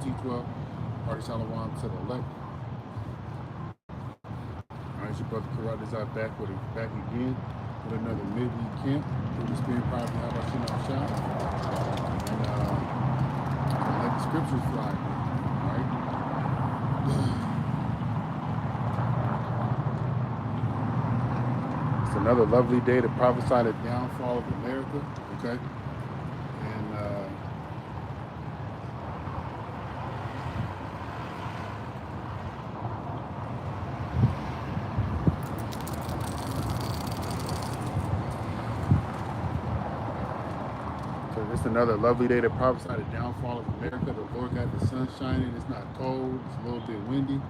T12. Party Shalom to the elect. Alright, it's your brother Karat is back again with another midweek camp. We'll be spending probably how about you know shot. And let the scriptures fly. Alright. It's another lovely day to prophesy the downfall of America. Okay. And it's another lovely day to prophesy the downfall of America. The Lord got the sun shining. It's not cold. It's a little bit windy,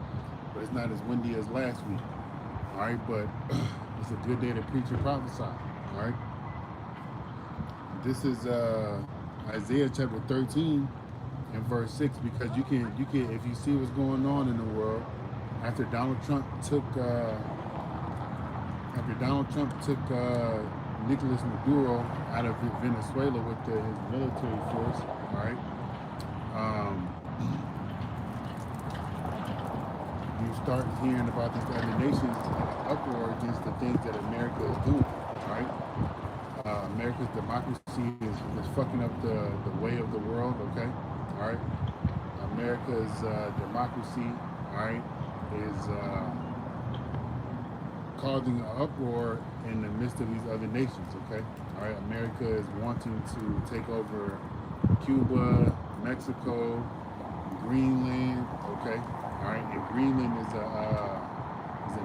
but it's not as windy as last week. All right, but it's a good day to preach and prophesy. All right. This is Isaiah chapter 13 and verse 6, because you can if you see what's going on in the world after Donald Trump took Nicolas Maduro out of Venezuela with his military force. All right. You start hearing about these other nations uproar against the things that America is doing. All right. America's democracy is fucking up the way of the world. Okay. All right. America's democracy, all right, is causing an uproar in the midst of these other nations, okay? All right, America is wanting to take over Cuba, Mexico, Greenland, okay? All right, and Greenland is a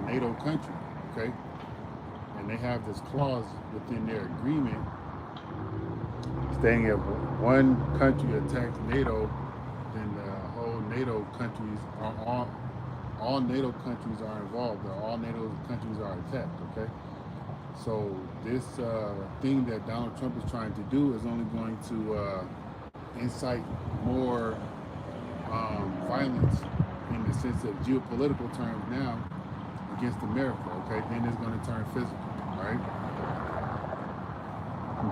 NATO country, okay? And they have this clause within their agreement stating if one country attacks NATO, then the whole NATO countries are all NATO countries are involved, or all NATO countries are attacked, okay? So this thing that Donald Trump is trying to do is only going to incite more violence in the sense of geopolitical terms now against America, okay? Then it's going to turn physical, all right?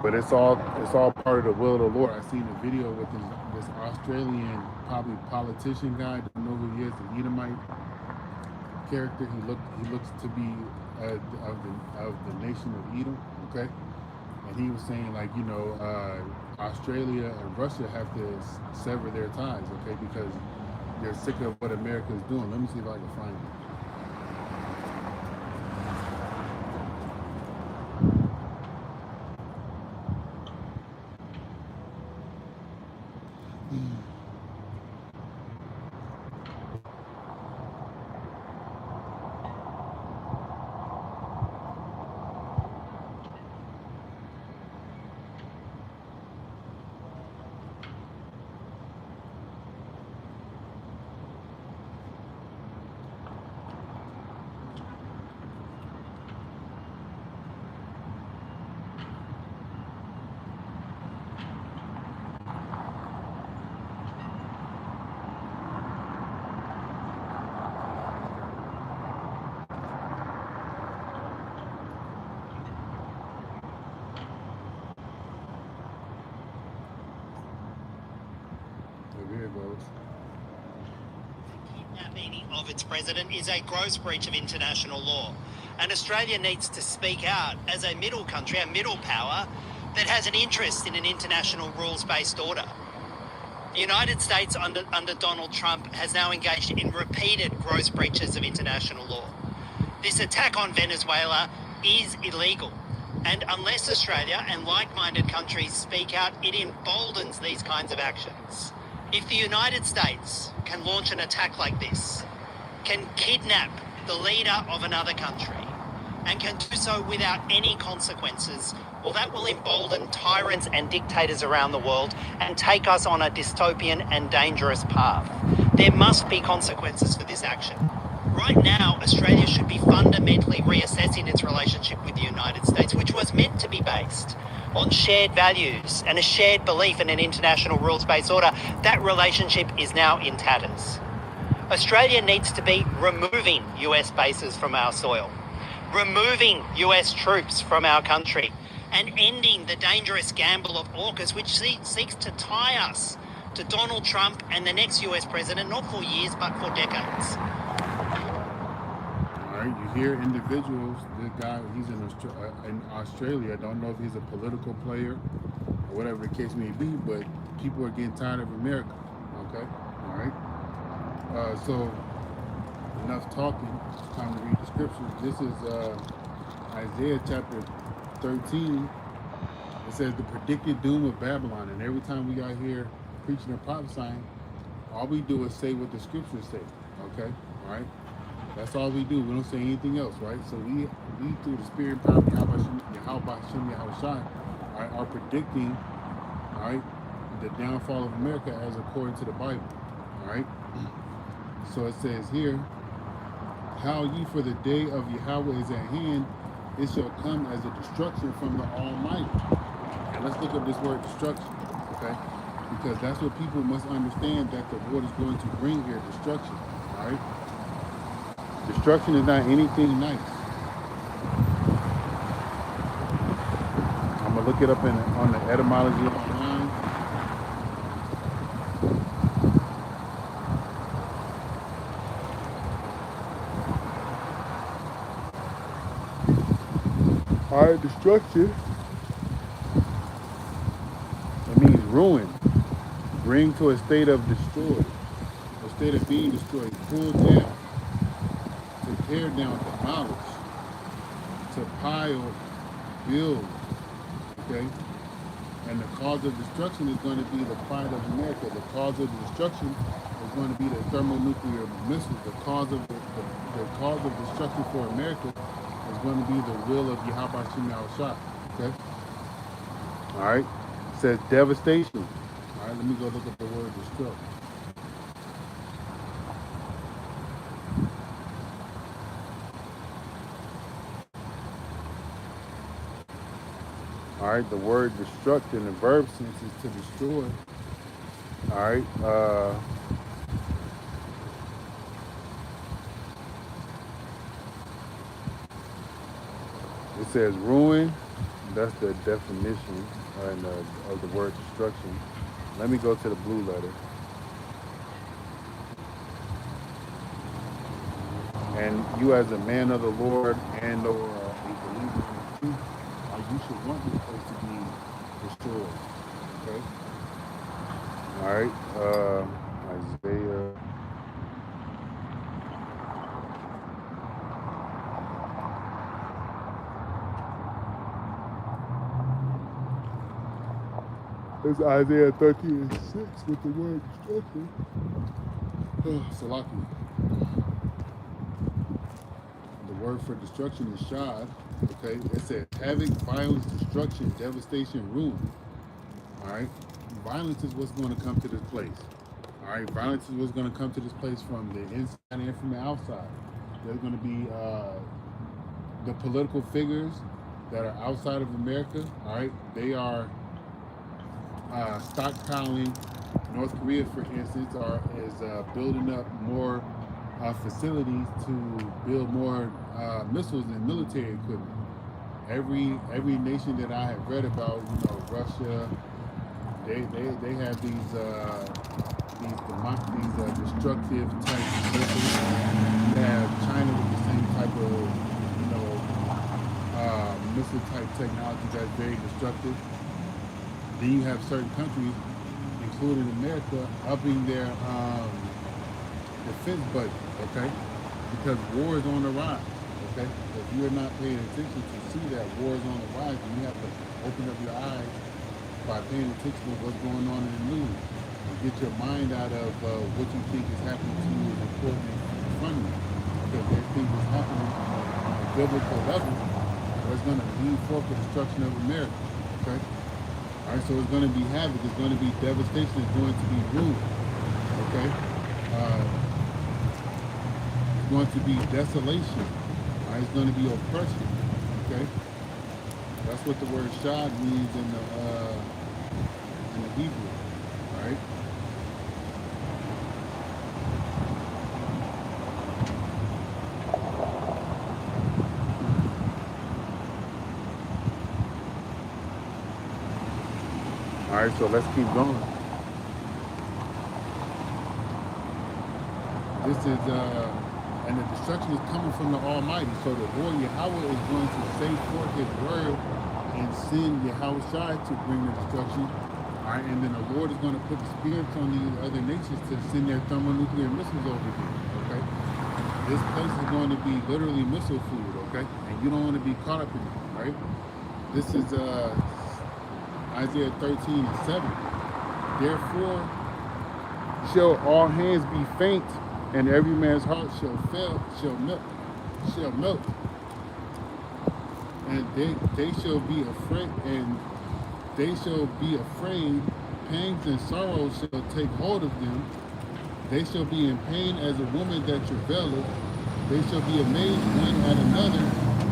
But it's all part of the will of the Lord. I seen a video with this Australian probably politician guy. I don't know who he is, an Edomite character. He looks to be of the nation of Edom, okay? And he was saying, like, you know, Australia and Russia have to sever their ties, okay, because they're sick of what America is doing. Let me see if I can find it. Here it goes. Kidnapping of its president is a gross breach of international law, and Australia needs to speak out as a middle country, a middle power that has an interest in an international rules-based order. The United States under Donald Trump has now engaged in repeated gross breaches of international law. This attack on Venezuela is illegal, and unless Australia and like-minded countries speak out, it emboldens these kinds of actions. If the United States can launch an attack like this, can kidnap the leader of another country, and can do so without any consequences, well, that will embolden tyrants and dictators around the world and take us on a dystopian and dangerous path. There must be consequences for this action. Right now, Australia should be fundamentally reassessing its relationship with the United States, which was meant to be based on shared values and a shared belief in an international rules-based order. That relationship is now in tatters. Australia needs to be removing US bases from our soil, removing US troops from our country, and ending the dangerous gamble of AUKUS, which seeks to tie us to Donald Trump and the next US president, not for years, but for decades. All right, you hear individuals. This guy, he's in Australia. I don't know if he's a political player or whatever the case may be, but people are getting tired of America. Okay, all right. So enough talking. It's time to read the scriptures. This is Isaiah chapter 13. It says the predicted doom of Babylon. And every time we got here preaching and prophesying, all we do is say what the scriptures say. Okay, all right. That's all we do. We don't say anything else, right? So we through the Spirit and power of Yahweh are predicting, all right, the downfall of America as according to the Bible, all right? So it says here, how ye for the day of Yahweh is at hand, it shall come as a destruction from the Almighty. And let's look up this word destruction, okay? Because that's what people must understand, that the Lord is going to bring here, destruction, all right? Destruction is not anything nice. I'm gonna look it up on the etymology online. All right, destruction. It means ruin, bring to a state of destroyed, a state of being destroyed, pull down, to tear down, demolish, to pile, build. Okay? And the cause of destruction is going to be the pride of America. The cause of destruction is going to be the thermonuclear missiles. The cause of destruction for America is going to be the will of Yahweh Shem Yahushua. Okay? All right? It says devastation. All right, let me go look up the word destruct. All right, the word destruct in the verb sense is to destroy. All right, it says ruin. That's the definition of the word destruction. Let me go to the blue letter. And you as a man of the Lord and or a believer in the truth, you should want this place to be destroyed. Okay? All right. Isaiah. It's Isaiah 13:6 with the word destruction. Salaki. The word for destruction is shad. Okay, it says havoc, violence, destruction, devastation, ruin. All right, violence is what's going to come to this place. All right, violence is what's going to come to this place from the inside and from the outside. There's going to be the political figures that are outside of America. All right, they are stockpiling. North Korea, for instance, is building up more facilities to build more missiles and military equipment. Every nation that I have read about, Russia, they have these destructive type missiles. You have China with the same type of missile type technology that's very destructive. Then you have certain countries, including America, upping their defense budget, okay? Because war is on the rise, okay? If you're not paying attention to see that war is on the rise, then you have to open up your eyes by paying attention to what's going on in the news. And get your mind out of what you think is happening to you is important in front of you. Because there's things that's happening on a biblical level that's going to lead forth the destruction of America, okay? All right, so it's going to be havoc, it's going to be devastation, it's going to be ruin, okay? It's going to be desolation, all right? It's going to be oppression, okay? That's what the word shad means in the Hebrew, all right? All right, so let's keep going. This is and the destruction is coming from the Almighty. So the Lord Yahweh is going to say forth His word and send Yahweh to bring the destruction. All right, and then the Lord is going to put the spirits on these other nations to send their thermonuclear missiles over here. Okay, this place is going to be literally missile food. Okay, and you don't want to be caught up in it. Right? This is Isaiah 13:7. Therefore shall all hands be faint, and every man's heart shall melt, and they shall be afraid, pangs and sorrows shall take hold of them. They shall be in pain as a woman that travaileth. They shall be amazed one at another.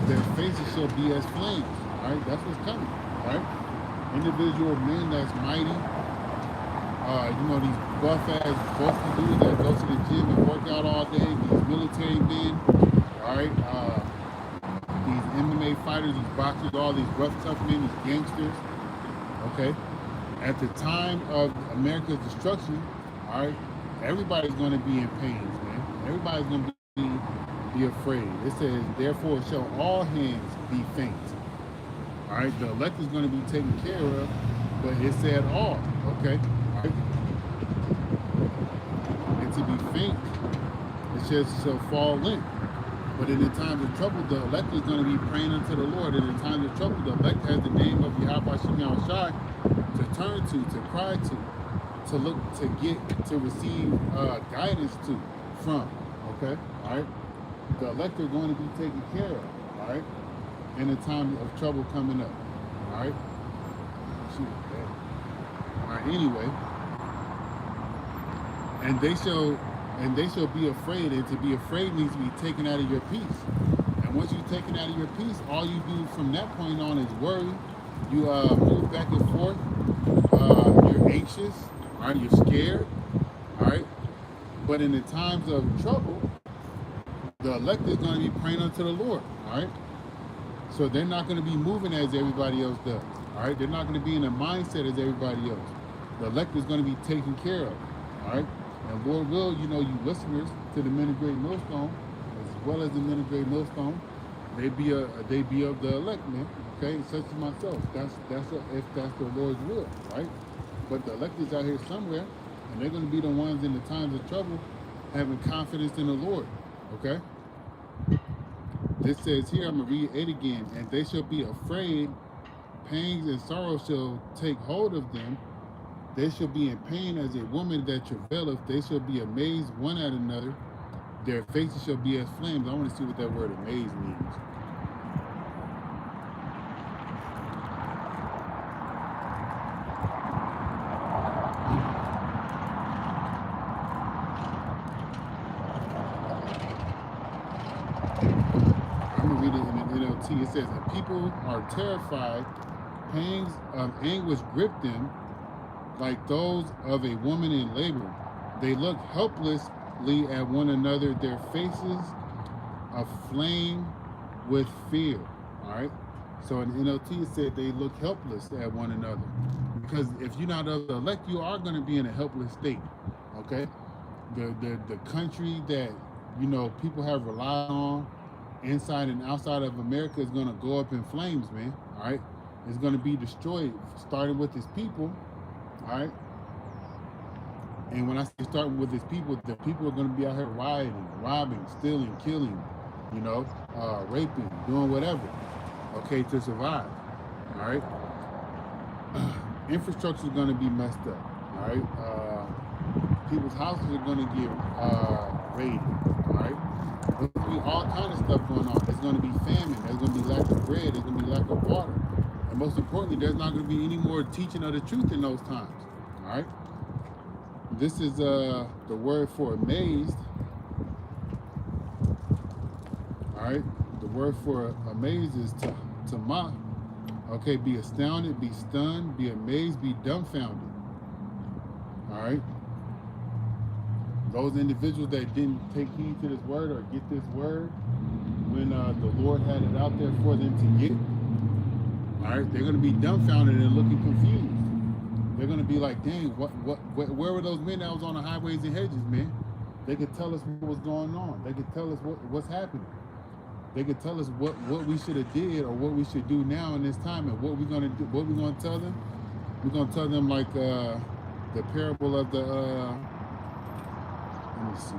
Their faces shall be as flames. All right, that's what's coming. All right, individual men that's mighty. These buff-ass Boston dudes that go to the gym and work out all day, these military men, all right, these MMA fighters, these boxers, all these rough, tough men, these gangsters, okay? At the time of America's destruction, all right, everybody's going to be in pains, man. Everybody's going to be afraid. It says, therefore shall all hands be faint. All right, the elect is going to be taken care of, but it said all, okay? And to be faint, it just shall fall limp. But in the times of trouble, the elect is going to be praying unto the Lord. In the times of trouble, the elect has the name of Yahweh Shem Shai to turn to cry to look, to get, to receive guidance from. Okay, all right. The elect are going to be taken care of. All right, in the time of trouble coming up. All right. Shoot. All right. Anyway. And they shall be afraid, and to be afraid means to be taken out of your peace. And once you're taken out of your peace, all you do from that point on is worry. You move back and forth. You're anxious, all right? You're scared, all right? But in the times of trouble, the elect is going to be praying unto the Lord, all right? So they're not going to be moving as everybody else does, all right? They're not going to be in a mindset as everybody else. The elect is going to be taken care of, all right? And Lord will, you listeners to the Men of Great Millstone, as well as the Men of Great Millstone, they be of the elect, man. Okay, such as myself. If that's the Lord's will, right? But the elect is out here somewhere, and they're going to be the ones in the times of trouble having confidence in the Lord. Okay. This says here, I'm gonna read 8 again. And they shall be afraid; pangs and sorrow shall take hold of them. They shall be in pain as a woman that travaileth. They shall be amazed one at another. Their faces shall be as flames. I want to see what that word amaze means. I'm going to read it in the NLT. It says, the people are terrified. Pangs of anguish grip them, like those of a woman in labor. They look helplessly at one another, their faces aflame with fear. All right. So in NLT it said they look helpless at one another. Because if you're not of the elect, you are going to be in a helpless state. Okay. The country that people have relied on inside and outside of America is going to go up in flames, man. All right. It's going to be destroyed, starting with its people. All right. And when I say starting with his people, the people are going to be out here rioting, robbing, stealing, killing, raping, doing whatever, okay, to survive. All right. Infrastructure is going to be messed up. All right. People's houses are going to get raided. All right. There's going to be all kind of stuff going on. There's going to be famine. There's going to be lack of bread. There's going to be lack of water. And most importantly, there's not going to be any more teaching of the truth in those times. All right. This is the word for amazed. All right. The word for amazed is tama. Okay. Be astounded, be stunned, be amazed, be dumbfounded. All right. Those individuals that didn't take heed to this word or get this word when the Lord had it out there for them to get, all right, they're going to be dumbfounded and looking confused. They're going to be like, dang, where were those men that was on the highways and hedges, man? They could tell us what was going on. They could tell us what's happening. They could tell us what we should have did or what we should do now in this time, and what we're gonna do. What we're gonna tell them? We're gonna tell them like the parable of the. Let me see.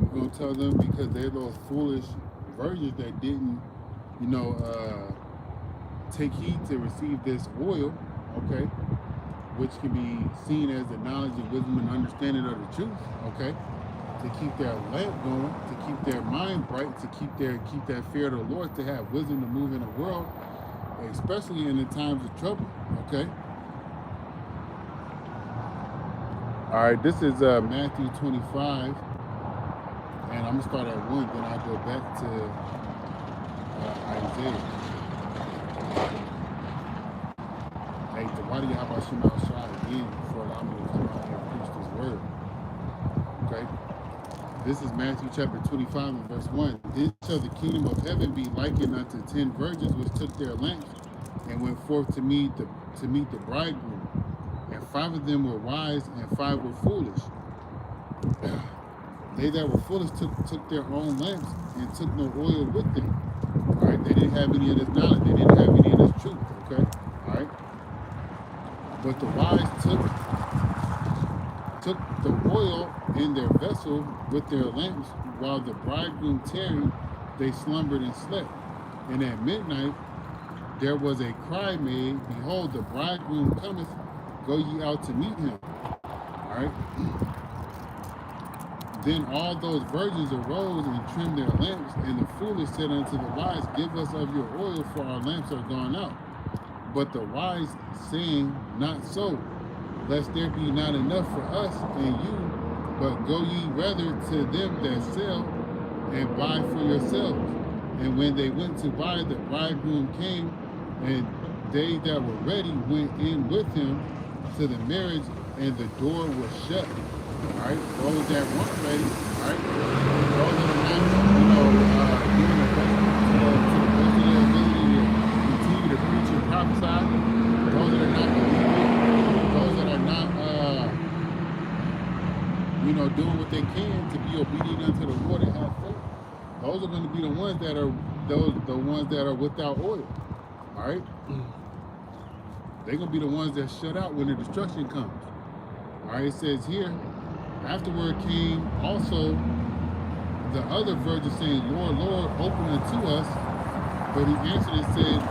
We're gonna tell them because they're those foolish virgins that didn't, you know, take heed to receive this oil, okay, which can be seen as the knowledge and wisdom and understanding of the truth, okay, to keep their lamp going, to keep their mind bright, to keep that fear of the Lord, to have wisdom to move in the world, especially in the times of trouble, okay. All right, this is Matthew 25, and I'm gonna start at 1, then I'll go back to Isaiah. Hey, why do you have Hashem outside again for allowing me to come out here and preach this word? Okay. This is Matthew chapter 25 and verse 1. Then shall the kingdom of heaven be likened unto 10 virgins which took their lamps and went forth to meet the bridegroom. And 5 of them were wise and 5 were foolish. They that were foolish took their own lamps and took no oil with them. All right, they didn't have any of this knowledge. They didn't have any of this truth. Okay, all right. But the wise took the oil in their vessel with their lamps, while the bridegroom tarried. They slumbered and slept. And at midnight there was a cry made, Behold, the bridegroom cometh, go ye out to meet him. All right. Then all those virgins arose and trimmed their lamps, and the foolish said unto the wise, Give us of your oil, for our lamps are gone out. But the wise saying, Not so, lest there be not enough for us and you, but go ye rather to them that sell, and buy for yourselves. And when they went to buy, the bridegroom came, and they that were ready went in with him to the marriage, and the door was shut. All right, those that weren't ready, all right, those that are not, given the best to the best of their ability to continue to preach and prophesy, those that are not believing, those that are not, doing what they can to be obedient unto the Lord and have faith, those are going to be the ones that are without oil. All right, they're going to be the ones that shut out when the destruction comes. All right, it says here, afterward came also the other virgins, saying, Lord, Lord, open unto us. But he answered and said,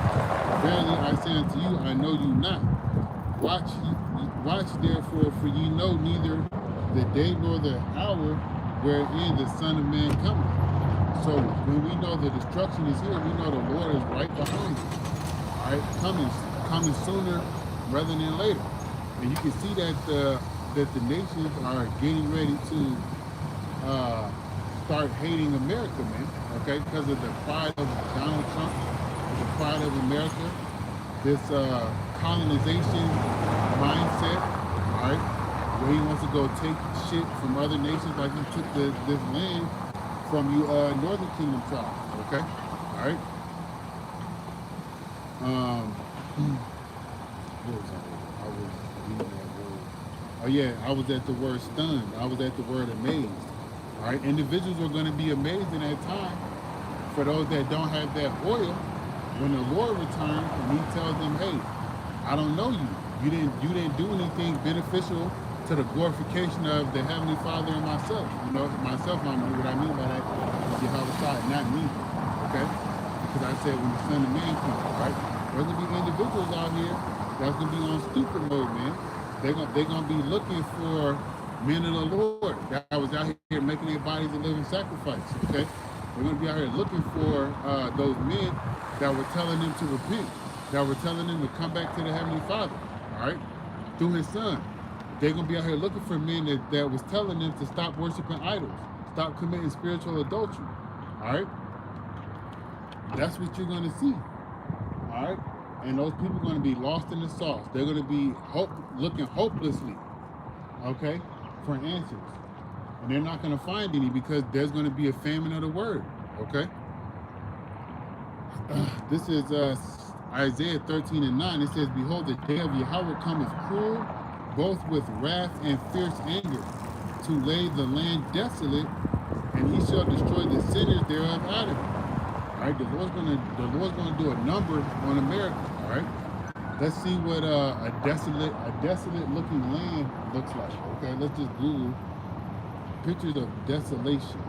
Verily I say unto you, I know you not. Watch therefore, for ye know neither the day nor the hour wherein the Son of Man cometh. So when we know the destruction is here, we know the Lord is right behind us. All right, coming sooner rather than later. And you can see that the nations are getting ready to start hating America, man, okay, because of the pride of Donald Trump, the pride of America, this colonization mindset, all right, where he wants to go take shit from other nations like he took this land from you Northern Kingdom tribes, okay, all right. What was I was reading that word. Oh yeah, I was at the word stunned. I was at the word amazed. All right, individuals are going to be amazed in that time. For those that don't have that oil, when the Lord returns and He tells them, "Hey, I don't know you. You didn't do anything beneficial to the glorification of the Heavenly Father and myself. You know, myself. What I mean by that is Yahweh, not me. Okay, because I said when the Son of Man comes, right? There's gonna be individuals out here that's gonna be on stupid mode, man. They're gonna be looking for men of the Lord that was out here making their bodies a living sacrifice. Okay, They're going to be out here looking for those men that were telling them to repent, that were telling them to come back to the Heavenly Father, all right, through His Son. They're going to be out here looking for men that was telling them to stop worshiping idols, stop committing spiritual adultery, all right? That's what you're going to see, all right? And those people are going to be lost in the sauce. They're going to be looking hopelessly, okay, for answers. And they're not going to find any because there's going to be a famine of the word, okay? This is Isaiah 13:9. It says, behold, the day of Yahweh cometh cruel, both with wrath and fierce anger, to lay the land desolate, and He shall destroy the sinners thereof out of it. All right, the Lord's gonna do a number on America. All right, let's see what a desolate looking land looks like. Okay, let's just Google pictures of desolation.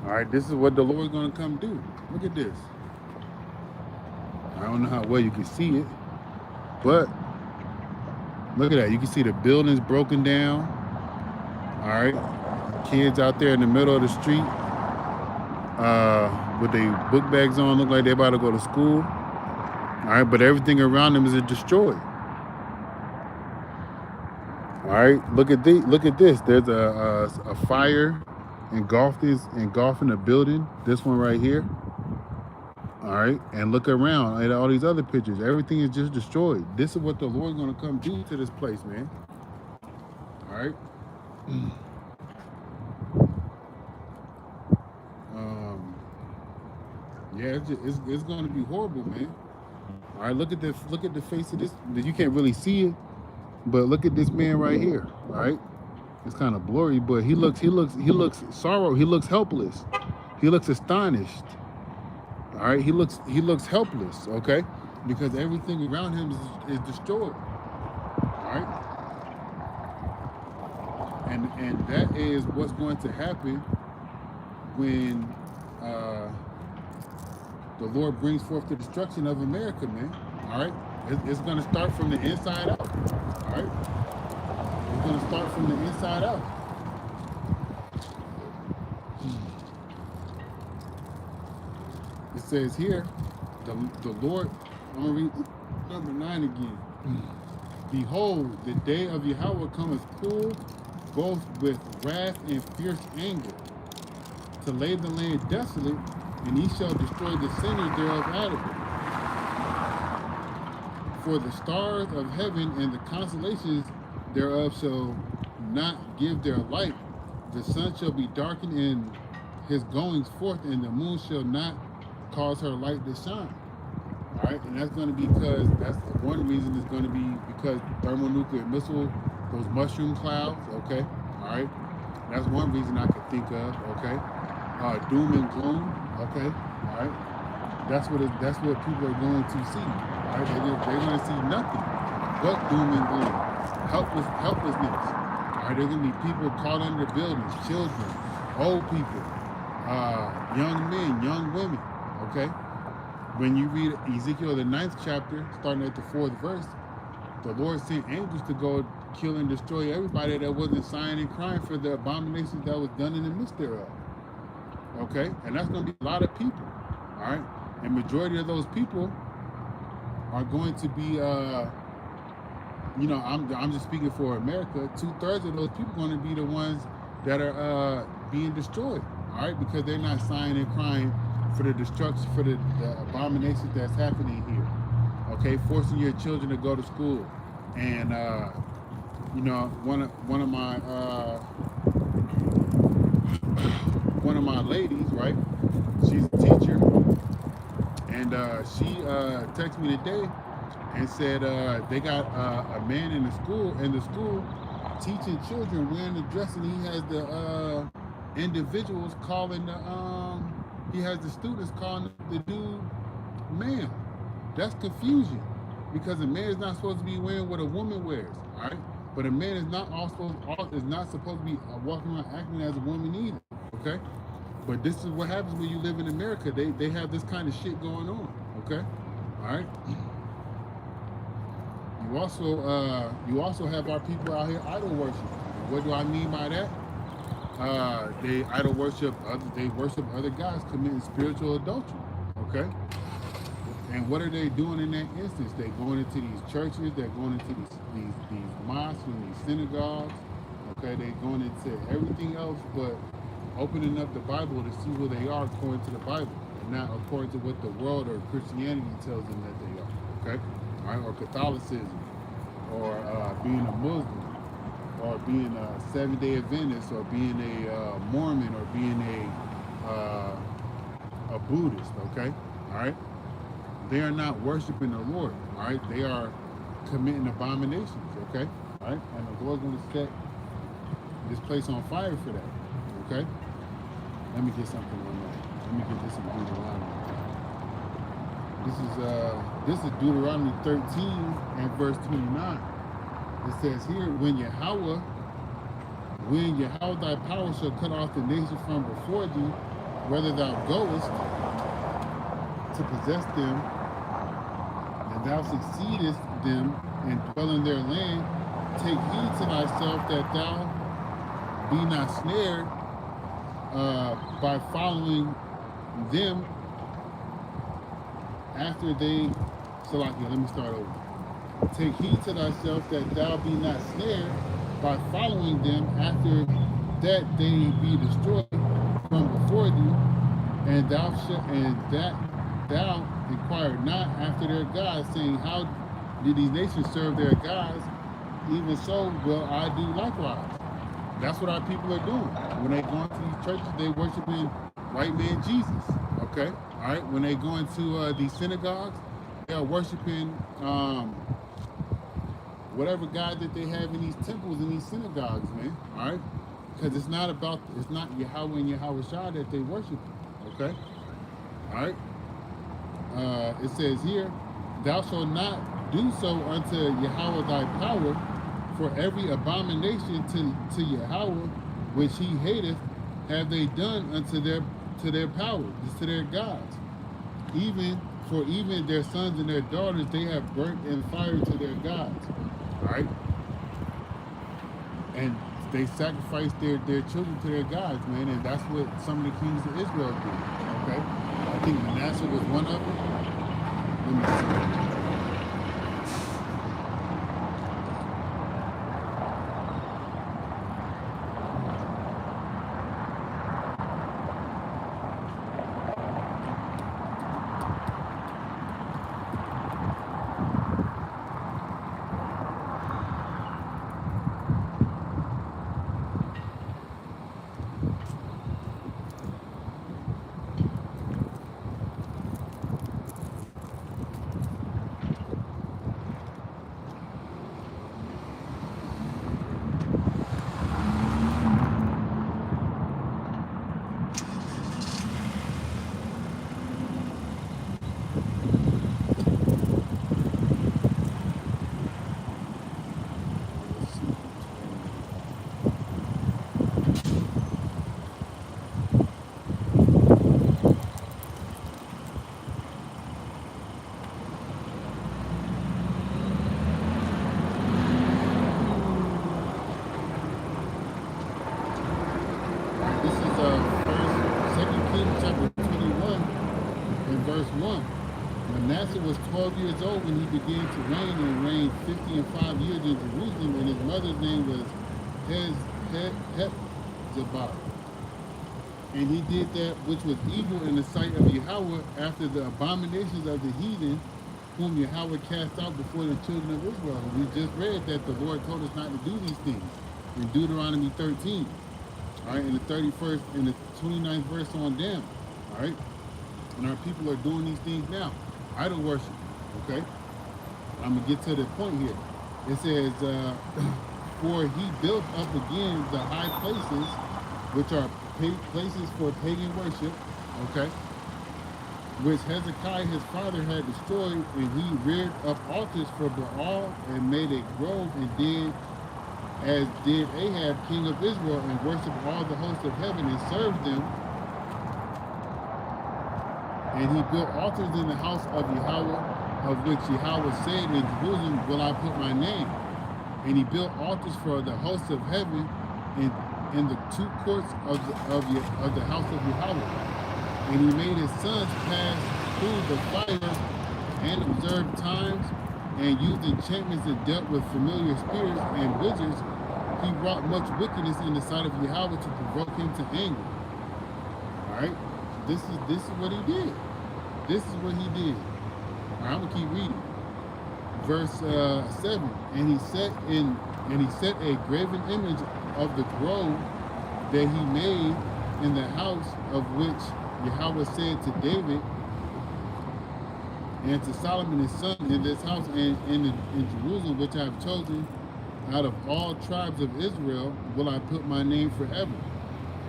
All right, this is what the Lord's going to come do. Look at this. I don't know how well you can see it, but look at that. You can see the buildings broken down. All right, kids out there in the middle of the street with their book bags on, look like they're about to go to school. All right, but everything around them is destroyed. All right, look at this. There's a fire engulfing a building. This one right here. All right, and look around at all these other pictures. Everything is just destroyed. This is what the Lord's going to come do to this place, man. All right. Yeah, it's going to be horrible, man. All right, look at the face of this. You can't really see it, but look at this man right here. All right, it's kind of blurry, but he looks sorrow. He looks helpless. He looks astonished. All right, he looks helpless. Okay, because everything around him is destroyed. All right, and that is what's going to happen when the Lord brings forth the destruction of America, man. All right, it's going to start from the inside out. All right, it's going to start from the inside out. It says here, the Lord. I'm gonna read number 9 again. Behold, the day of Yahweh cometh cool, both with wrath and fierce anger, to lay the land desolate, and He shall destroy the sinners thereof out of it. For the stars of heaven and the constellations thereof shall not give their light. The sun shall be darkened in his goings forth, and the moon shall not cause her light to shine. All right, and that's going to be because that's one reason is going to be because thermonuclear missile, those mushroom clouds. Okay, all right, that's one reason I could think of. Okay, doom and gloom. Okay, all right, that's what people are going to see. All right, they're going to see nothing but doom and gloom, helplessness. All right, there's going to be people caught under buildings, children, old people, young men, young women. Okay, when you read Ezekiel the 9th chapter, starting at the 4th verse, the Lord sent angels to go kill and destroy everybody that wasn't sighing and crying for the abominations that was done in the midst thereof. Okay, and that's going to be a lot of people. All right, and majority of those people are going to be, I'm just speaking for America. 2/3 of those people are going to be the ones that are being destroyed. All right, because they're not sighing and crying for the destruction, for the abominations that's happening here. Okay, forcing your children to go to school, and one of my ladies, right? She's a teacher, And she texted me today and said they got a man in the school teaching children wearing the dress, and he has the individuals calling he has the students calling the dude ma'am. That's confusion because a man is not supposed to be wearing what a woman wears, all right? But a man is not supposed to be walking around acting as a woman either, okay? But this is what happens when you live in America. They have this kind of shit going on, okay? All right. You also have our people out here idol worship. What do I mean by that? They idol worship they worship other guys committing spiritual adultery. Okay? And what are they doing in that instance? They're going into these churches, they're going into these mosques and these synagogues. Okay, they're going into everything else but opening up the Bible to see who they are according to the Bible, and not according to what the world or Christianity tells them that they are. Okay? All right, or Catholicism, or being a Muslim, or being a Seventh-day Adventist, or being a Mormon, or being a Buddhist. Okay, all right. They are not worshiping the Lord. All right, they are committing abominations. Okay, all right, and the Lord's going to set this place on fire for that. Okay, let me get something on that. Let me get this in Deuteronomy. This is Deuteronomy 13 and verse 29. It says here, when Yahweh thy power shall cut off the nations from before thee, whether thou goest to possess them, and thou succeedest them and dwell in their land, take heed to thyself that thou be not snared by following them after they. So like, let me start over. Take heed to thyself that thou be not snared by following them after that they be destroyed from before thee, and that thou inquire not after their gods, saying, how did these nations serve their gods? Even so will I do likewise. That's what our people are doing. When they go into these churches, they worshiping white man Jesus. Okay, all right. When they go into these synagogues, they are worshiping whatever God that they have in these temples and these synagogues, man. All right, because it's not Yahweh and Yahweh Shah that they worship. Okay, all right. It says here, thou shalt not do so unto Yahweh thy power, for every abomination to Yahweh which he hateth have they done unto their power, to their gods. Even their sons and their daughters they have burnt in fire to their gods. All right, and they sacrifice their children to their gods, man, and that's what some of the kings of Israel do. Okay, I think Manasseh was one of them. Let me see. Manasseh was 12 years old when he began to reign, and reigned 50 and 5 years in Jerusalem, and his mother's name was Hepzibah. And he did that which was evil in the sight of Yahweh after the abominations of the heathen, whom Yahweh cast out before the children of Israel. And we just read that the Lord told us not to do these things in Deuteronomy 13. All right, in the 31st and the 29th verse on down. All right. And our people are doing these things now. Idol worship. Okay? I'm going to get to the point here. It says, for he built up again the high places, which are places for pagan worship. Okay? Which Hezekiah his father had destroyed, and he reared up altars for Baal and made a grove, and did as did Ahab king of Israel, and worshipped all the hosts of heaven and served them. And he built altars in the house of Yahweh, of which Yahweh said, in Jerusalem will I put my name. And he built altars for the hosts of heaven in the two courts of the house of Yahweh. And he made his sons pass through the fire and observed times, and used enchantments and dealt with familiar spirits and wizards. He wrought much wickedness in the sight of Yahweh to provoke him to anger. All right, this is what he did. This is what he did. All right, I'm gonna keep reading. Verse 7. And he set a graven image of the grove that he made in the house of which Yahweh said to David and to Solomon his son, in this house and in Jerusalem, which I have chosen out of all tribes of Israel, will I put my name forever.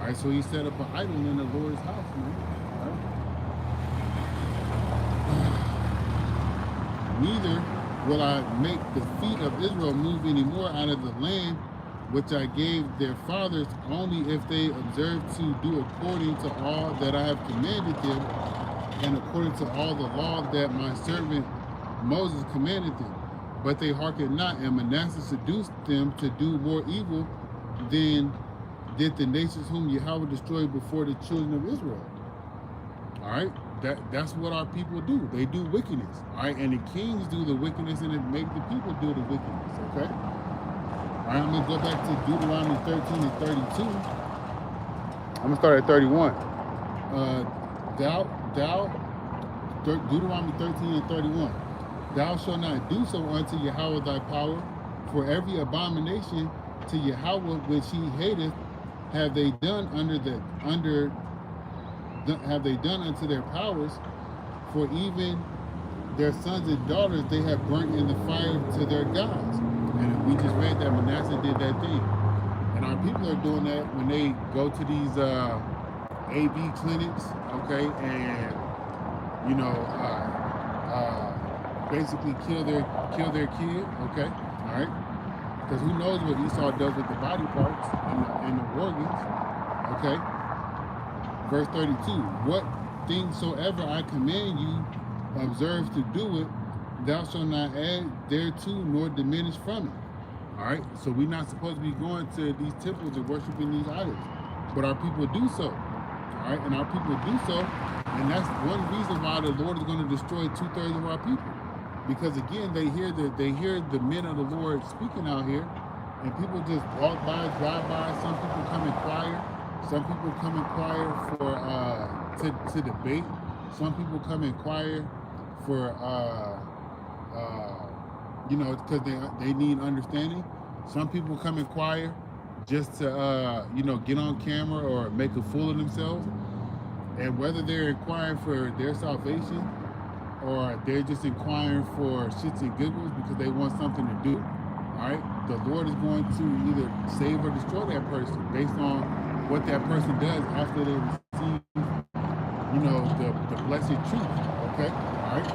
All right, so he set up an idol in the Lord's house, man. All right. Neither will I make the feet of Israel move anymore out of the land which I gave their fathers, only if they observe to do according to all that I have commanded them, and according to all the law that my servant Moses commanded them. But they hearkened not, and Manasseh seduced them to do more evil than did the nations whom Yahweh destroyed before the children of Israel. All right, that's what our people do. They do wickedness. All right, and the kings do the wickedness, and it make the people do the wickedness. Okay. All right, I'm going to go back to Deuteronomy 13 and 32. I'm going to start at 31. Deuteronomy 13 and 31. Thou shalt not do so unto Yahweh thy power, for every abomination to Yahweh which he hateth have they done have they done unto their powers, for even their sons and daughters they have burnt in the fire to their gods. And we just read that Manasseh did that thing. And our people are doing that when they go to these AB clinics, okay, and you know, basically kill their kid, okay, all right? Because who knows what Esau does with the body parts and the organs, okay? Verse 32, what things soever I command you, observe to do it, thou shalt not add thereto nor diminish from it. All right, so we're not supposed to be going to these temples and worshiping these idols, but our people do so. All right, and our people do so, and that's one reason why the Lord is going to destroy 2/3 of our people, because again, they hear the men of the Lord speaking out here, and people just walk by, drive by. Some people come inquire. Some people come inquire for to debate. Some people come inquire for you know, because they need understanding. Some people come inquire just to you know, get on camera or make a fool of themselves. And whether they're inquiring for their salvation or they're just inquiring for shits and giggles because they want something to do, all right, the Lord is going to either save or destroy that person based on what that person does after they receive, you know, the blessed truth. Okay, all right.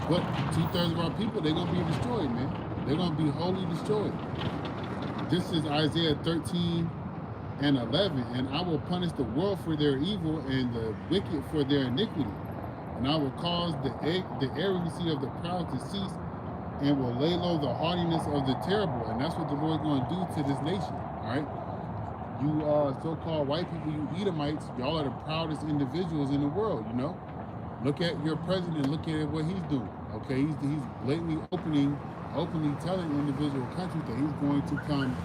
But 2/3 of our people, they're gonna be destroyed, man. They're gonna be wholly destroyed. This is Isaiah 13 and 11. And I will punish the world for their evil and the wicked for their iniquity. And I will cause the arrogancy of the proud to cease, and will lay low the haughtiness of the terrible. And that's what the Lord's going to do to this nation. All right, you so-called white people, you Edomites, y'all are the proudest individuals in the world. You know, look at your president. Look at what he's doing. Okay, he's blatantly openly telling individual countries that he's going to come,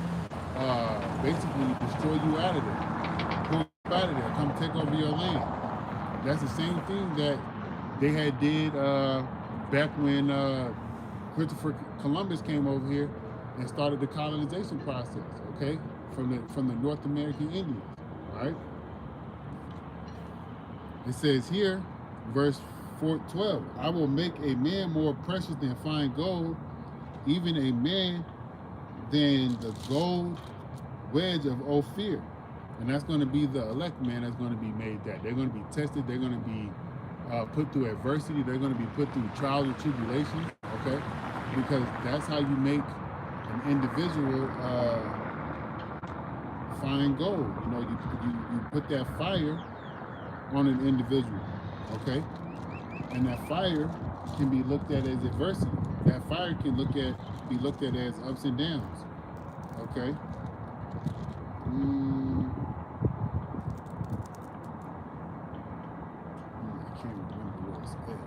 basically destroy you out of there, pull you out of there, come take over your land. That's the same thing that they had did back when Christopher Columbus came over here and started the colonization process. Okay, from the North American Indians. All right. It says here, verse 4:12, I will make a man more precious than fine gold, even a man than the gold wedge of Ophir. And that's going to be the elect man that's going to be made that. They're going to be tested. They're going to be put through adversity. They're going to be put through trials and tribulations, okay? Because that's how you make an individual fine gold. You know, you put that fire on an individual, okay? And that fire can be looked at as adversity. That fire can be looked at as ups and downs, okay? I can't remember where it's at.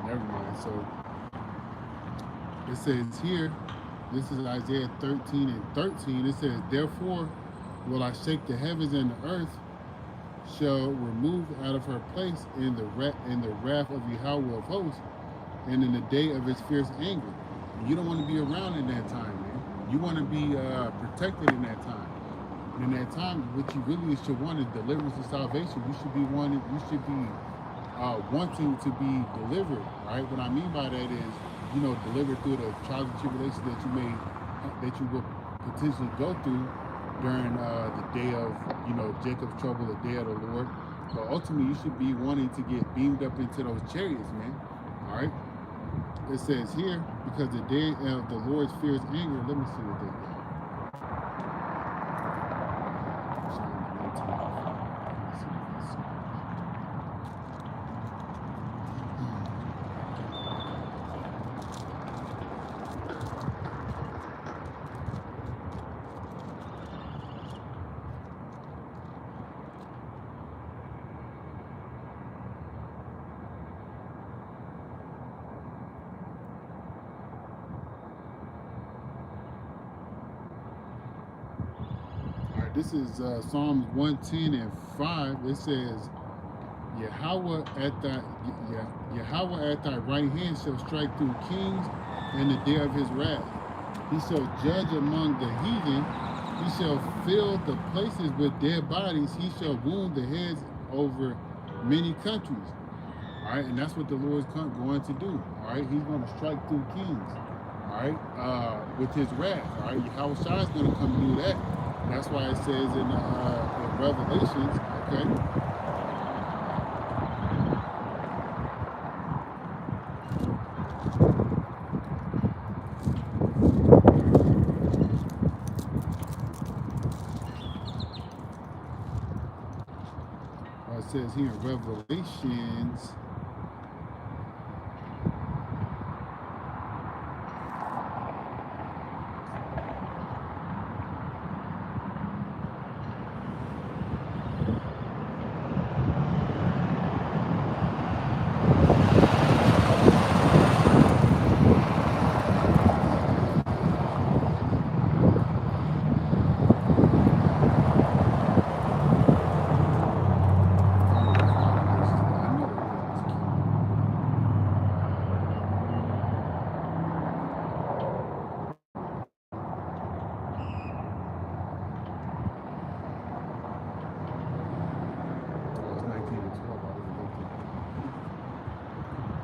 Never mind. So it says here, this is Isaiah 13:13. It says, therefore will I shake the heavens, and the earth shall remove out of her place in the wrath of Yahweh of hosts, and in the day of his fierce anger. You don't want to be around in that time, man. You want to be protected in that time. And in that time, what you really should want is deliverance and salvation. You should be wanting to be delivered, right? What I mean by that is, you know, delivered through the trials and tribulations that you will potentially go through during the day of, you know, Jacob's trouble, the day of the Lord. But ultimately, you should be wanting to get beamed up into those chariots, man. All right. It says here, because the day of the Lord's fierce anger. Let me see what they got. This is Psalms 110:5. It says, Yahweh at thy right hand shall strike through kings in the day of his wrath. He shall judge among the heathen. He shall fill the places with dead bodies. He shall wound the heads over many countries. All right, and that's what the Lord is going to do. All right, he's going to strike through kings. All right, with his wrath. All right, Yahweh Shai is going to come do that. That's why it says in Revelations, okay? It says here in Revelations,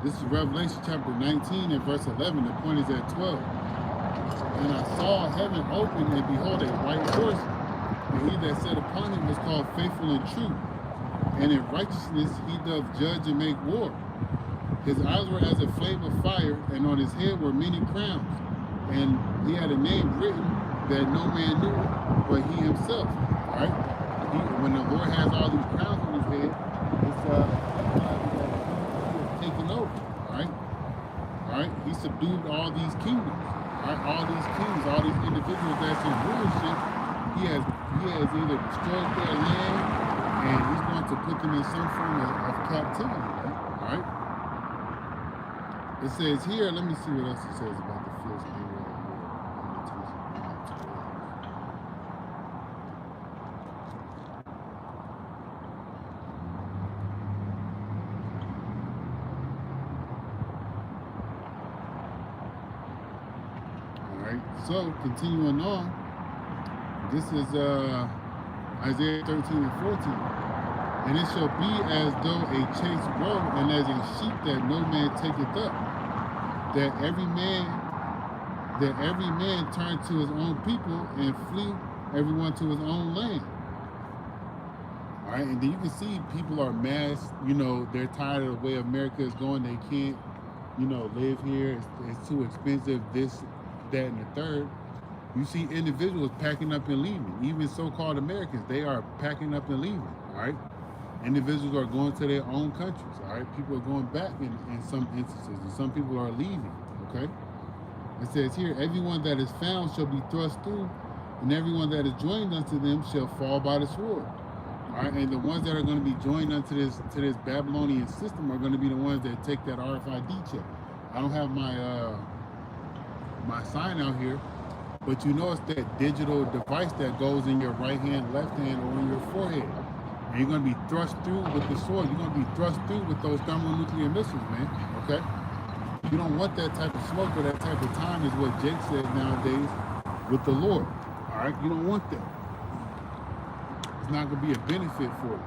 This is Revelation chapter 19 and verse 11. The point is at 12. And I saw heaven open, and behold, a white horse, and he that sat upon him was called Faithful and True. And in righteousness he doth judge and make war. His eyes were as a flame of fire, and on his head were many crowns. And he had a name written that no man knew but he himself. All right? When the Lord has all these crowns on his head, it's taken over. All right? All right? He subdued all these kingdoms. All right? All these kings, all these individuals that's in rulership, he has either destroyed their land, and he's going to put them in some form of captivity. Right? All right? It says here, let me see what else it says about the fierce anger of the Lord. All right, so continuing on, this is Isaiah 13 and 14. And it shall be as though a chased roe, and as a sheep that no man taketh up, that every man turn to his own people, and flee everyone to his own land. All right, and then you can see people are mass. You know, they're tired of the way America is going. They can't, you know, live here. It's too expensive. This, that, and the third. You see individuals packing up and leaving. Even so-called Americans, they are packing up and leaving. All right. Individuals are going to their own countries, all right? People are going back in some instances, and some people are leaving, okay? It says here, everyone that is found shall be thrust through, and everyone that is joined unto them shall fall by the sword. All right, and the ones that are going to be joined unto this Babylonian system are going to be the ones that take that RFID check. I don't have my my sign out here, but you know it's that digital device that goes in your right hand, left hand, or in your forehead. And you're going to be thrust through with the sword. You're going to be thrust through with those thermonuclear missiles, man. Okay? You don't want that type of smoke or that type of time, is what Jake said nowadays with the Lord. All right? You don't want that. It's not going to be a benefit for you.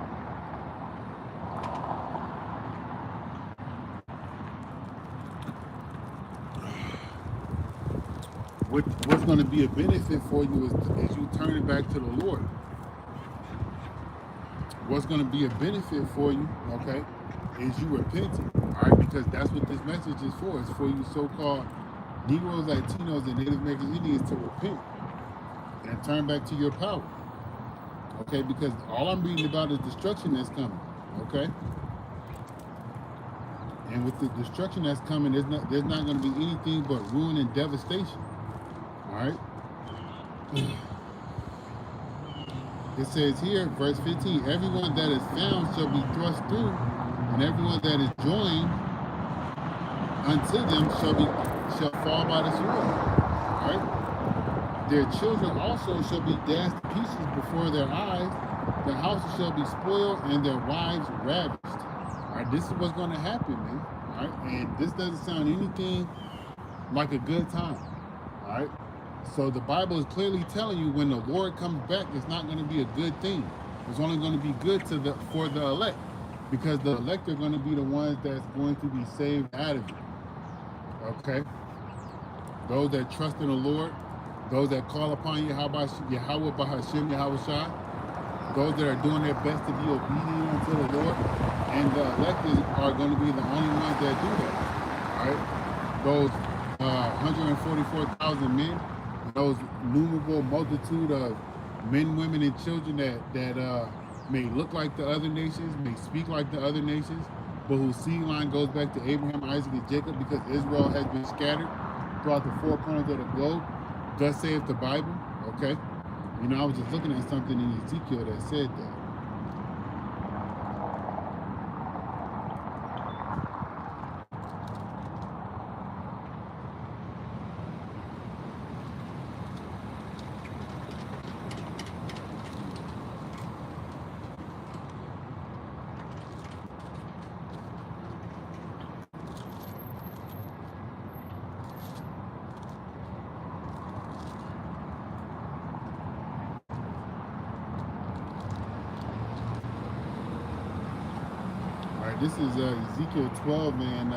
What's going to be a benefit for you is you turning back to the Lord. What's going to be a benefit for you, okay, is you repenting, all right? Because that's what this message is for. It's for you so-called Negroes, Latinos, and Native American Indians to repent and turn back to your power, okay? Because all I'm reading about is destruction that's coming, okay? And with the destruction that's coming, there's not going to be anything but ruin and devastation, all right? It says here, verse 15, everyone that is found shall be thrust through, and everyone that is joined unto them shall fall by the sword. All right? Their children also shall be dashed to pieces before their eyes. Their houses shall be spoiled, and their wives ravished. All right, this is what's going to happen, man. All right, and this doesn't sound anything like a good time. All right. So the Bible is clearly telling you when the Lord comes back, it's not going to be a good thing. It's only going to be good for the elect, because the elect are going to be the ones that's going to be saved out of it. Okay? Those that trust in the Lord, those that call upon Yahweh Bahashim Yahushua, those that are doing their best to be obedient unto the Lord, and the elected are going to be the only ones that do that. All right? Those 144,000 men, those innumerable multitude of men, women, and children that may look like the other nations, may speak like the other nations, but whose seed line goes back to Abraham, Isaac, and Jacob, because Israel has been scattered throughout the four corners of the globe. Thus saith the Bible, okay? You know, I was just looking at something in Ezekiel that said that. right, this is Ezekiel 12, and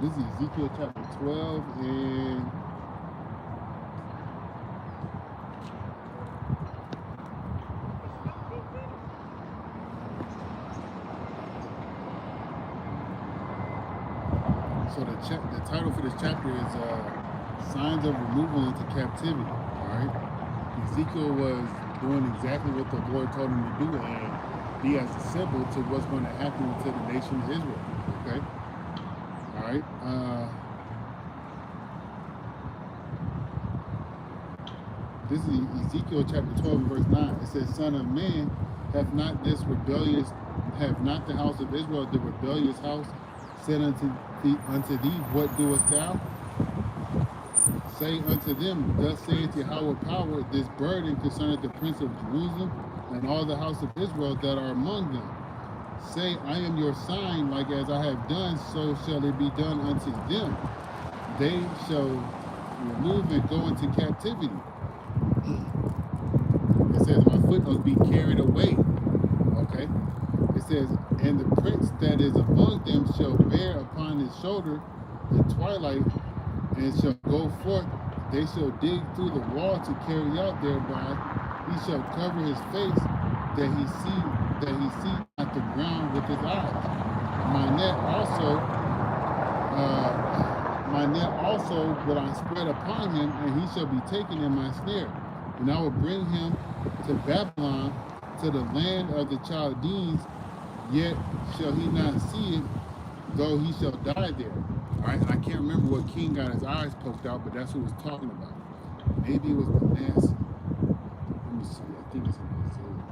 this is Ezekiel chapter 12, and so the title for this chapter is Signs of Removal into Captivity. All right, Ezekiel was doing exactly what the Lord told him to do, and he has a symbol to what's going to happen to the nation of Israel. Okay, all right. This is Ezekiel chapter 12, verse 9. It says, "Son of man, have not the house of Israel, the rebellious house, said unto thee, what doest thou? Say unto them, thus saith Yahweh power, this burden concerneth the prince of Jerusalem and all the house of Israel that are among them. Say, I am your sign, like as I have done, so shall it be done unto them. They shall remove and go into captivity." It says, my footnotes, be carried away. Okay. It says, and the prince that is among them shall bear upon his shoulder the twilight, and shall go forth. They shall dig through the wall to carry out thereby. He shall cover his face, that he see not the ground with his eyes. My net also will I spread upon him, and he shall be taken in my snare. And I will bring him to Babylon, to the land of the Chaldeans, yet shall he not see it, though he shall die there. All right, and I can't remember what king got his eyes poked out, but that's what it was talking about. Maybe it was Manasseh. Let me see, I think it's in Isaiah.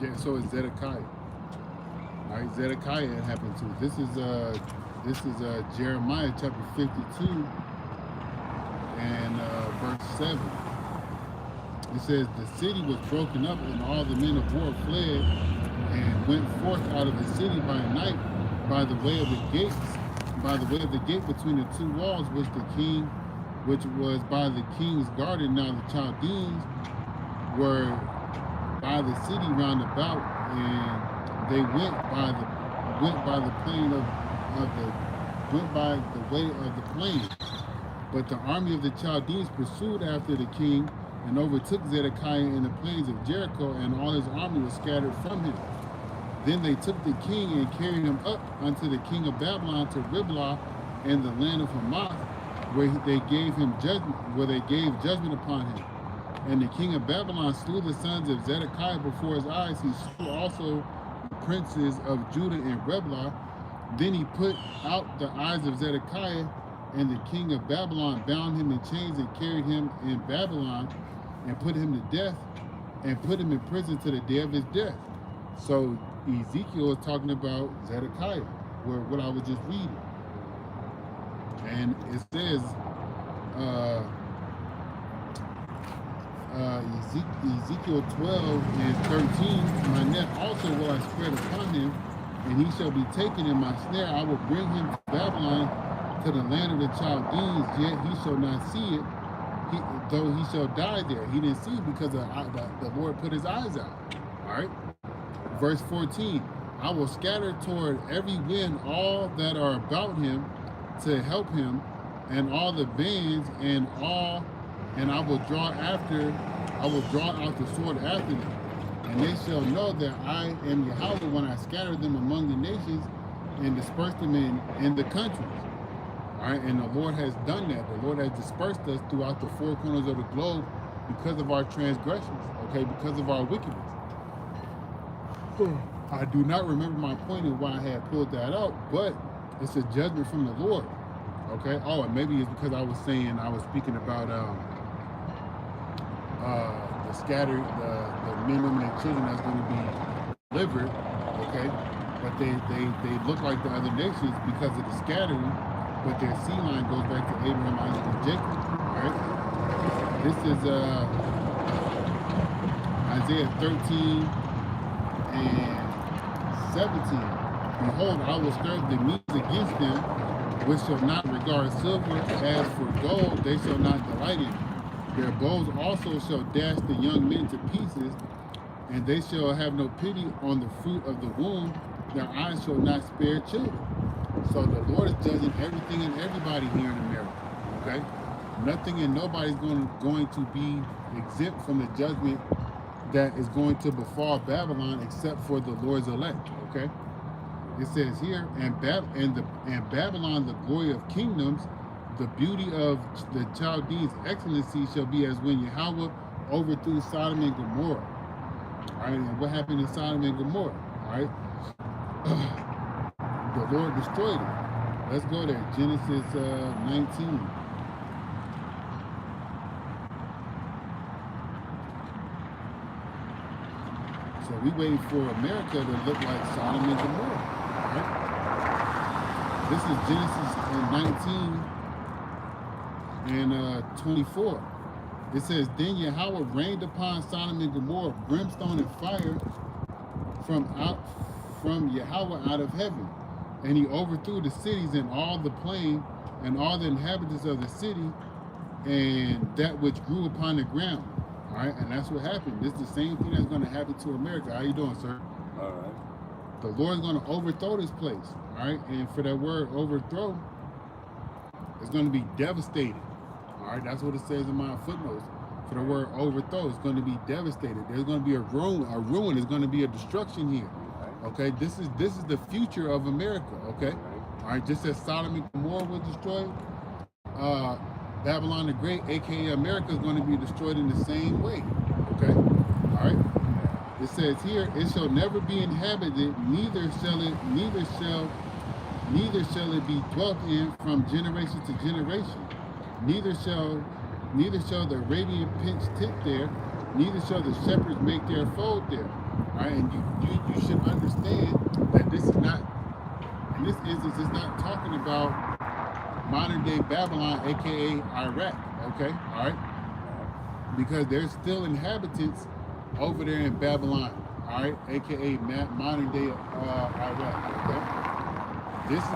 Yeah, so it's Zedekiah. All right, Zedekiah it happened to. This is Jeremiah chapter 52 and verse 7. It says, the city was broken up, and all the men of war fled and went forth out of the city by night by the way of the gates, by the way of the gate between the two walls, which was by the king's garden. Now the Chaldeans were by the city round about, and they went by the way of the plain. But the army of the Chaldeans pursued after the king and overtook Zedekiah in the plains of Jericho, and all his army was scattered from him. Then they took the king and carried him up unto the king of Babylon to Riblah in the land of Hamath, where they gave judgment upon him. And the king of Babylon slew the sons of Zedekiah before his eyes. He slew also the princes of Judah and Riblah. Then he put out the eyes of Zedekiah, and the king of Babylon bound him in chains and carried him in Babylon and put him to death and put him in prison to the day of his death. So Ezekiel is talking about Zedekiah, what I was just reading. And it says, Ezekiel 12 and 13, my net also will I spread upon him, and he shall be taken in my snare. I will bring him to Babylon, to the land of the Chaldeans, yet he shall not see it, though he shall die there. He didn't see it because the Lord put his eyes out. All right. Verse 14, I will scatter toward every wind all that are about him to help him, and all the bands and I will draw out the sword after them. And they shall know that I am Yahweh when I scatter them among the nations and disperse them in the countries. All right, and the Lord has done that. The Lord has dispersed us throughout the four corners of the globe because of our transgressions, okay, because of our wickedness. I do not remember my point and why I had pulled that out, but it's a judgment from the Lord, okay? Oh, and maybe it's because I was speaking about the scattered, the men, women, and children that's going to be delivered, okay? But they look like the other nations because of the scattering, but their seed line goes back to Abraham, Isaac, and Jacob, all right? This is Isaiah 13 and 17. Behold, I will stir the Medes against them, which shall not regard silver. As for gold, they shall not delight in it. Their bows also shall dash the young men to pieces, and they shall have no pity on the fruit of the womb. Their eyes shall not spare children. So the Lord is judging everything and everybody here in America, okay? Nothing and nobody's going to be exempt from the judgment that is going to befall Babylon except for the Lord's elect, okay? It says here, and Babylon, the glory of kingdoms, the beauty of the Chaldeans' excellency shall be as when Yahweh overthrew Sodom and Gomorrah. All right, and what happened in Sodom and Gomorrah? All right, the Lord destroyed it. Let's go there, Genesis 19. So we wait for America to look like Sodom and Gomorrah. Right? This is Genesis 19 and 24. It says, then Yahweh rained upon Sodom and Gomorrah brimstone and fire from Yahweh out of heaven. And he overthrew the cities and all the plain and all the inhabitants of the city and that which grew upon the ground. All right, and that's what happened. This is the same thing that's going to happen to America. How you doing, sir? All right. The Lord's going to overthrow this place. All right, and for that word overthrow, it's going to be devastated. All right, that's what it says in my footnotes. For the word overthrow, it's going to be devastated. There's going to be a ruin. A ruin is going to be a destruction here. Okay, this is the future of America. Okay, all right. Just as Sodom and Gomorrah was destroyed, Babylon the Great, aka America, is going to be destroyed in the same way. Okay, all right. It says here, it shall never be inhabited, neither shall it be dwelt in from generation to generation. Neither shall the Arabian pitch tent there, neither shall the shepherds make their fold there. All right, and you should understand that this is not, in this instance, it's not talking about modern day Babylon, aka Iraq. Okay, all right, because there's still inhabitants over there in Babylon, all right, aka modern day Iraq. Okay, this is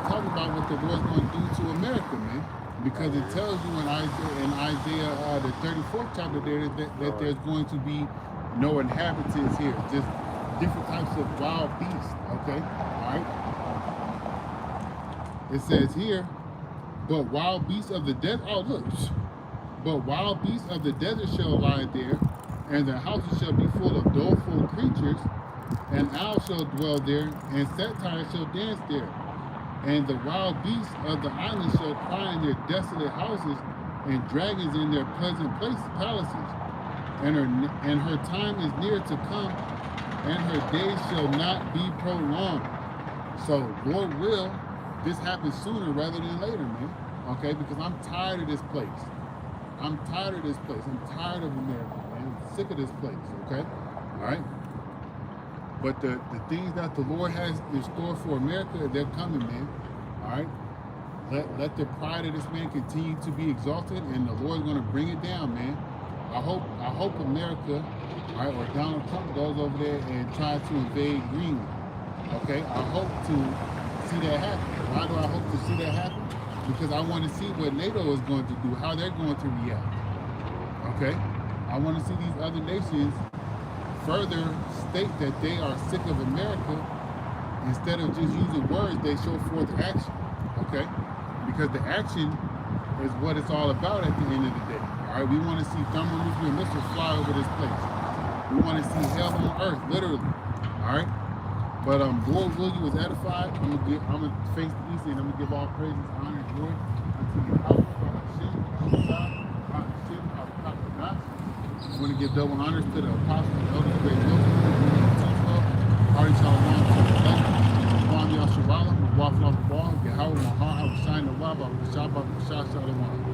talking about what the Lord's going to do to America, man. Because it tells you in Isaiah the 34th chapter there that there's going to be no inhabitants here, just different types of wild beasts. Okay, all right. It says here, but wild beasts of the desert. Oh look, but wild beasts of the desert shall lie there, and their houses shall be full of doleful creatures, and owls shall dwell there, and satyrs shall dance there. And the wild beasts of the islands shall cry in their desolate houses, and dragons in their pleasant palaces. And her time is near to come, and her days shall not be prolonged. So, Lord will, this happens sooner rather than later, man. Okay, because I'm tired of this place. I'm tired of this place. I'm tired of America, man. I'm sick of this place. Okay, all right. But the things that the Lord has in store for America, they're coming, man. All right? Let the pride of this man continue to be exalted, and the Lord's going to bring it down, man. I hope America, all right, or Donald Trump goes over there and tries to invade Greenland. Okay? I hope to see that happen. Why do I hope to see that happen? because I want to see what NATO is going to do, how they're going to react. Okay? I want to see these other nations further state that they are sick of America. Instead of just using words, they show forth action. Okay? Because the action is what it's all about at the end of the day. All right? We want to see thermonuclear missiles fly over this place. We want to see hell on earth, literally. All right? But Lord William was edified. I'm gonna face the east and I'm gonna give all praises, honor, and glory unto the power of Hashem, God, Hashem, God. I want to give double honors to the apostles, elders, great Wilson, Hardy Shalom, Kwame Yashabala, Wafla Ball, Yahweh Mahar, I was shining the love of Shabbat, Shalom.